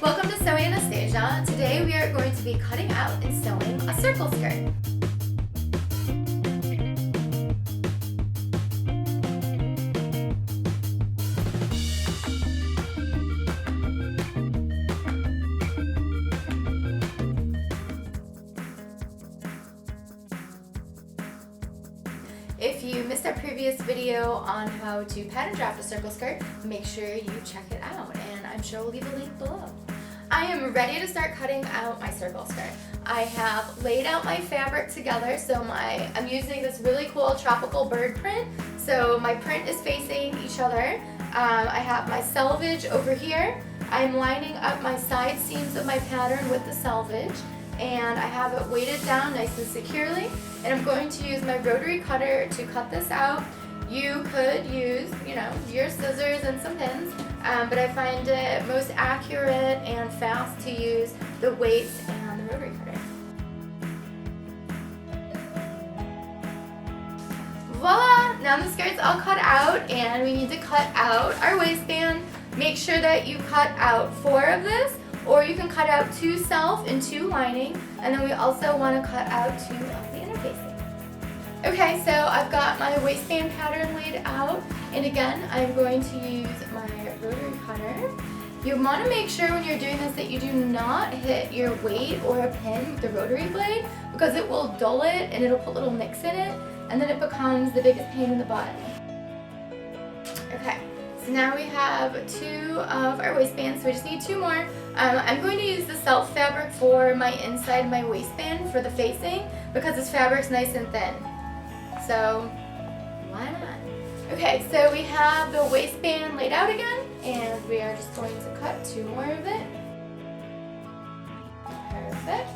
Welcome to Sewing Anastasia. Today we are going to be cutting out and sewing a circle skirt. If you missed our previous video on how to pattern draft a circle skirt, make sure you check it out, and I'm sure we'll leave a link below. I am ready to start cutting out my circle skirt. I have laid out my fabric together, so I'm using this really cool tropical bird print, so my print is facing each other. I have my selvage over here. I'm lining up my side seams of my pattern with the selvage, and I have it weighted down nice and securely, and I'm going to use my rotary cutter to cut this out. You could use, your scissors and some pins, but I find it most accurate and fast to use the weights and the rotary cutter. Voila! Now the skirt's all cut out, and we need to cut out our waistband. Make sure that you cut out 4 of this, or you can cut out 2 self and 2 lining, and then we also want to cut out 2 of the interfacing. Okay, so I've got my waistband pattern laid out, and again, I'm going to use my rotary cutter. You want to make sure when you're doing this that you do not hit your weight or a pin with the rotary blade, because it will dull it and it'll put little nicks in it, and then it becomes the biggest pain in the butt. Okay. So now we have 2 of our waistbands, so we just need 2 more. I'm going to use the self fabric for my inside of my waistband for the facing because this fabric's nice and thin. So why not? Okay, so we have the waistband laid out again, and we are just going to cut 2 more of it. Perfect.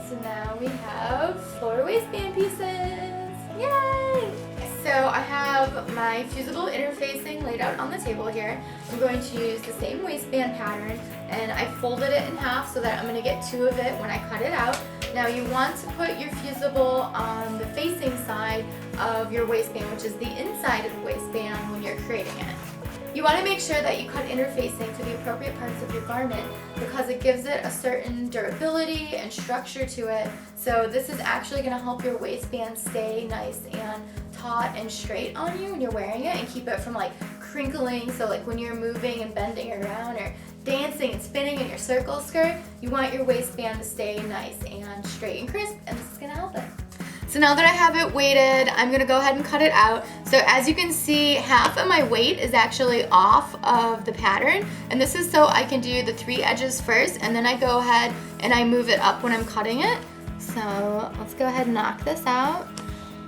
So now we have 4 waistband pieces. Yay! So I have my fusible interfacing laid out on the table here. I'm going to use the same waistband pattern, and I folded it in half so that I'm going to get 2 of it when I cut it out. Now you want to put your fusible on the facing side of your waistband, which is the inside of the waistband when you're creating it. You want to make sure that you cut interfacing to the appropriate parts of your garment because it gives it a certain durability and structure to it. So this is actually going to help your waistband stay nice and taut and straight on you when you're wearing it, and keep it from like crinkling. So like when you're moving and bending around or dancing and spinning in your circle skirt, you want your waistband to stay nice and straight and crisp, and this is going to help it. So now that I have it weighted, I'm going to go ahead and cut it out. So as you can see, half of my weight is actually off of the pattern, and this is so I can do the 3 edges first, and then I go ahead and I move it up when I'm cutting it. So let's go ahead and knock this out.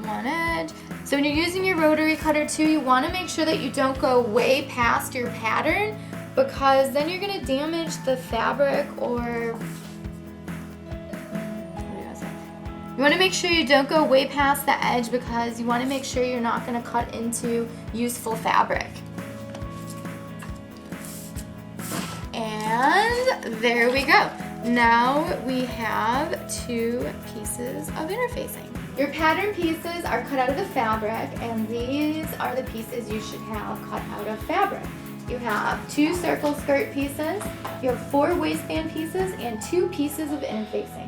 1 edge. So when you're using your rotary cutter too, you want to make sure that you don't go way past your pattern, because then you're going to damage the fabric, or you want to make sure you don't go way past the edge, because you want to make sure you're not going to cut into useful fabric. And there we go. Now we have 2 pieces of interfacing. Your pattern pieces are cut out of the fabric, and these are the pieces you should have cut out of fabric. You have 2 circle skirt pieces, you have 4 waistband pieces, and 2 pieces of interfacing.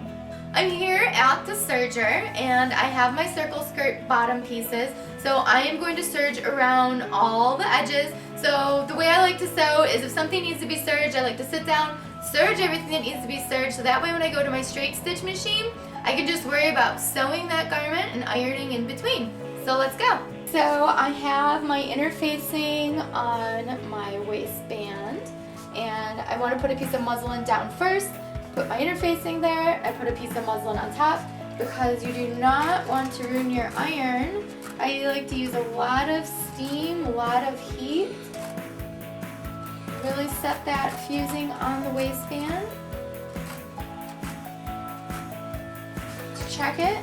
I'm here at the serger, and I have my circle skirt bottom pieces, so I am going to serge around all the edges. So the way I like to sew is if something needs to be serged, I like to sit down, serge everything that needs to be serged, so that way when I go to my straight stitch machine, I can just worry about sewing that garment and ironing in between. So let's go. So I have my interfacing on my waistband, and I want to put a piece of muslin down first. Put my interfacing there, I put a piece of muslin on top, because you do not want to ruin your iron. I like to use a lot of steam, a lot of heat. Really set that fusing on the waistband. Check it.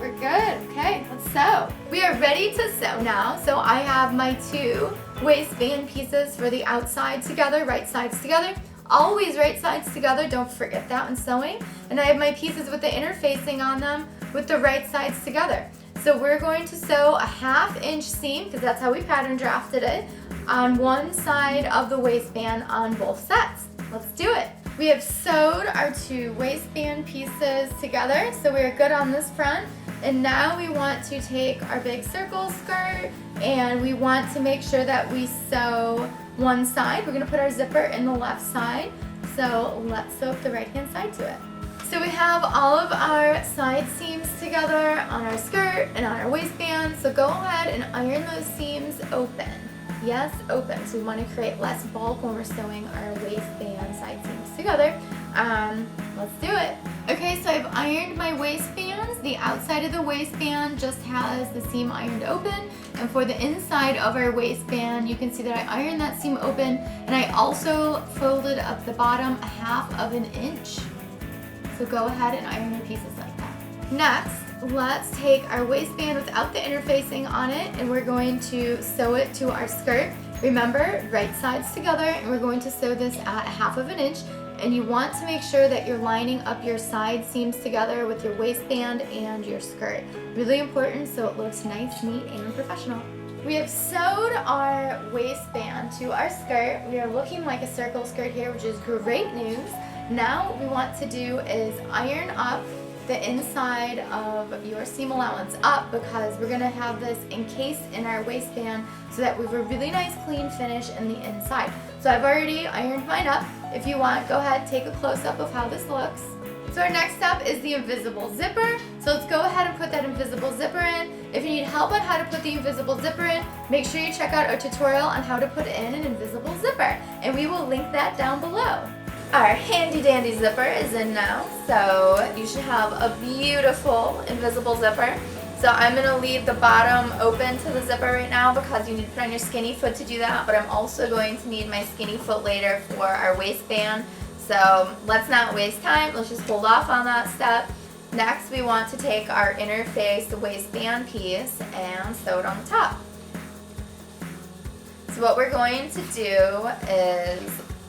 We're good. Okay, let's sew. We are ready to sew now. So I have my 2 waistband pieces for the outside together, right sides together. Always right sides together, don't forget that when sewing. And I have my pieces with the interfacing on them with the right sides together. So we're going to sew a 1/2 inch seam, because that's how we pattern drafted it, on one side of the waistband on both sets. Let's do it. We have sewed our 2 waistband pieces together, so we're good on this front. And now we want to take our big circle skirt and we want to make sure that we sew one side. We're gonna put our zipper in the left side. So let's sew up the right hand side to it. So we have all of our side seams together on our skirt and on our waistband. So go ahead and iron those seams open. Yes, open. So we want to create less bulk when we're sewing our waistband side seams together. Let's do it. Okay, so I've ironed my waistbands. The outside of the waistband just has the seam ironed open. And for the inside of our waistband, you can see that I ironed that seam open. And I also folded up the bottom 1/2 inch. So go ahead and iron your pieces like that. Next, let's take our waistband without the interfacing on it and we're going to sew it to our skirt. Remember, right sides together, and we're going to sew this at 1/2 inch. And you want to make sure that you're lining up your side seams together with your waistband and your skirt. Really important so it looks nice, neat, and professional. We have sewed our waistband to our skirt. We are looking like a circle skirt here, which is great news. Now what we want to do is iron up the inside of your seam allowance up because we're gonna have this encased in our waistband so that we have a really nice clean finish in the inside. So I've already ironed mine up. If you want, go ahead, take a close-up of how this looks. So our next step is the invisible zipper. So let's go ahead and put that invisible zipper in. If you need help on how to put the invisible zipper in, make sure you check out our tutorial on how to put in an invisible zipper, and we will link that down below. Our handy dandy zipper is in now, so you should have a beautiful invisible zipper. So I'm going to leave the bottom open to the zipper right now because you need to put on your skinny foot to do that, but I'm also going to need my skinny foot later for our waistband. So let's not waste time, let's just hold off on that step. Next we want to take our interface waistband piece and sew it on the top. So what we're going to do is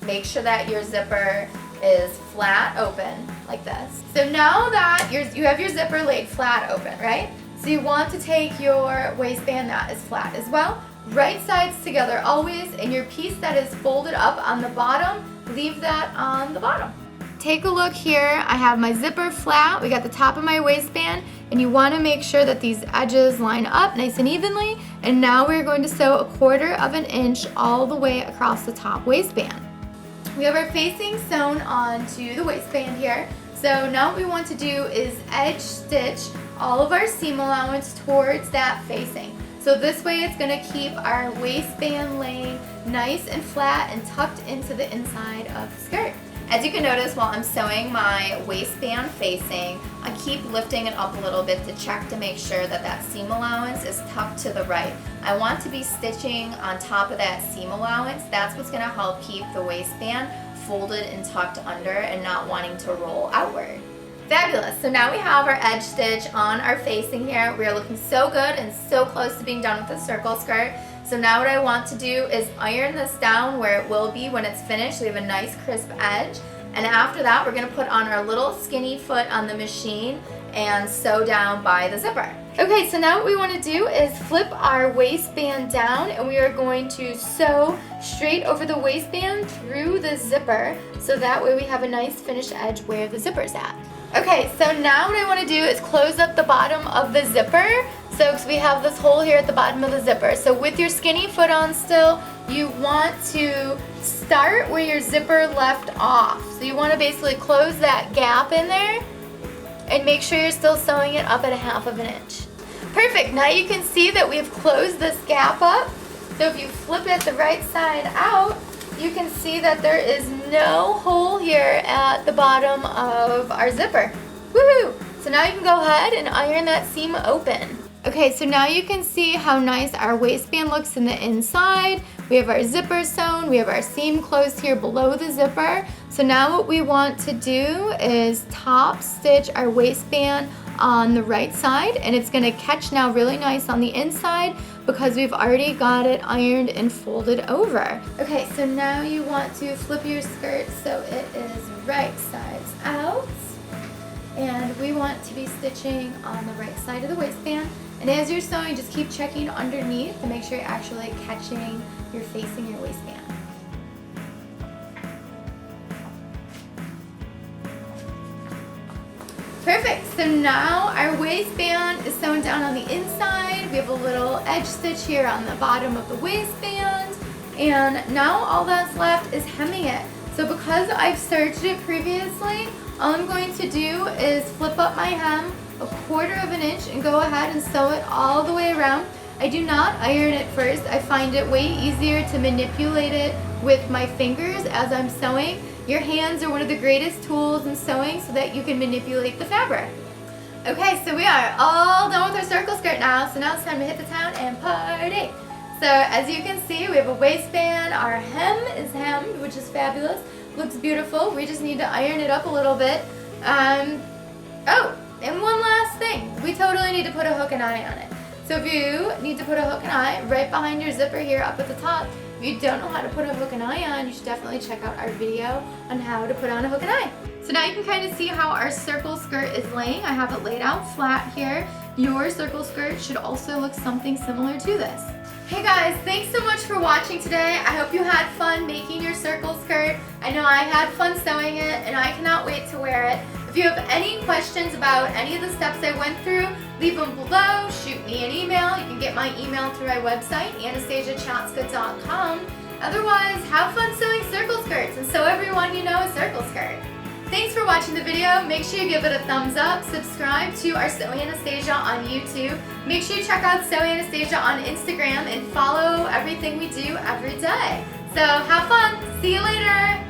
make sure that your zipper is flat open like this. So now that you have your zipper laid flat open, right? So you want to take your waistband that is flat as well. Right sides together always, and your piece that is folded up on the bottom, leave that on the bottom. Take a look here. I have my zipper flat. We got the top of my waistband, and you want to make sure that these edges line up nice and evenly. And now we're going to sew 1/4 inch all the way across the top waistband. We have our facing sewn onto the waistband here. So now what we want to do is edge stitch all of our seam allowance towards that facing. So this way it's going to keep our waistband laying nice and flat and tucked into the inside of the skirt. As you can notice while I'm sewing my waistband facing, I keep lifting it up a little bit to check to make sure that that seam allowance is tucked to the right. I want to be stitching on top of that seam allowance. That's what's going to help keep the waistband folded and tucked under and not wanting to roll outward. Fabulous. So now we have our edge stitch on our facing here. We are looking so good and so close to being done with the circle skirt. So now what I want to do is iron this down where it will be when it's finished. So we have a nice crisp edge. And after that, we're going to put on our little skinny foot on the machine and sew down by the zipper. Okay, so now what we want to do is flip our waistband down, and we are going to sew straight over the waistband through the zipper, so that way we have a nice finished edge where the zipper's at. Okay, so now what I want to do is close up the bottom of the zipper. So 'cause we have this hole here at the bottom of the zipper. So with your skinny foot on still, you want to start where your zipper left off. So you want to basically close that gap in there and make sure you're still sewing it up at 1/2 inch. Perfect, now you can see that we've closed this gap up. So if you flip it the right side out, you can see that there is no hole here at the bottom of our zipper. Woohoo! So now you can go ahead and iron that seam open. Okay, so now you can see how nice our waistband looks in the inside. We have our zipper sewn, we have our seam closed here below the zipper. So now what we want to do is top stitch our waistband on the right side, and it's gonna catch now really nice on the inside because we've already got it ironed and folded over. Okay, so now you want to flip your skirt so it is right sides out. And we want to be stitching on the right side of the waistband. And as you're sewing, just keep checking underneath to make sure you're actually catching your facing your waistband. Perfect, so now our waistband is sewn down on the inside. We have a little edge stitch here on the bottom of the waistband. And now all that's left is hemming it. So because I've serged it previously, all I'm going to do is flip up my hem 1/4 of an inch and go ahead and sew it all the way around. I do not iron it first. I find it way easier to manipulate it with my fingers as I'm sewing. Your hands are one of the greatest tools in sewing so that you can manipulate the fabric. Okay, so we are all done with our circle skirt now, so now it's time to hit the town and party. So as you can see, we have a waistband, our hem is hemmed, which is fabulous, looks beautiful. We just need to iron it up a little bit. Oh, and one last thing, we totally need to put a hook and eye on it. So if you need to put a hook and eye right behind your zipper here up at the top, if you don't know how to put a hook and eye on, you should definitely check out our video on how to put on a hook and eye. So now you can kind of see how our circle skirt is laying. I have it laid out flat here. Your circle skirt should also look something similar to this. Hey guys, thanks so much for watching today. I hope you had fun making your circle skirt. I know I had fun sewing it and I cannot wait to wear it. If you have any questions about any of the steps I went through, leave them below, shoot me an email. You can get my email through my website, anastasiachatzka.com. Otherwise, have fun sewing circle skirts and sew everyone you know a circle skirt. Thanks for watching the video. Make sure you give it a thumbs up, subscribe to our Sew Anastasia on YouTube. Make sure you check out Sew Anastasia on Instagram and follow everything we do every day. So have fun. See you later.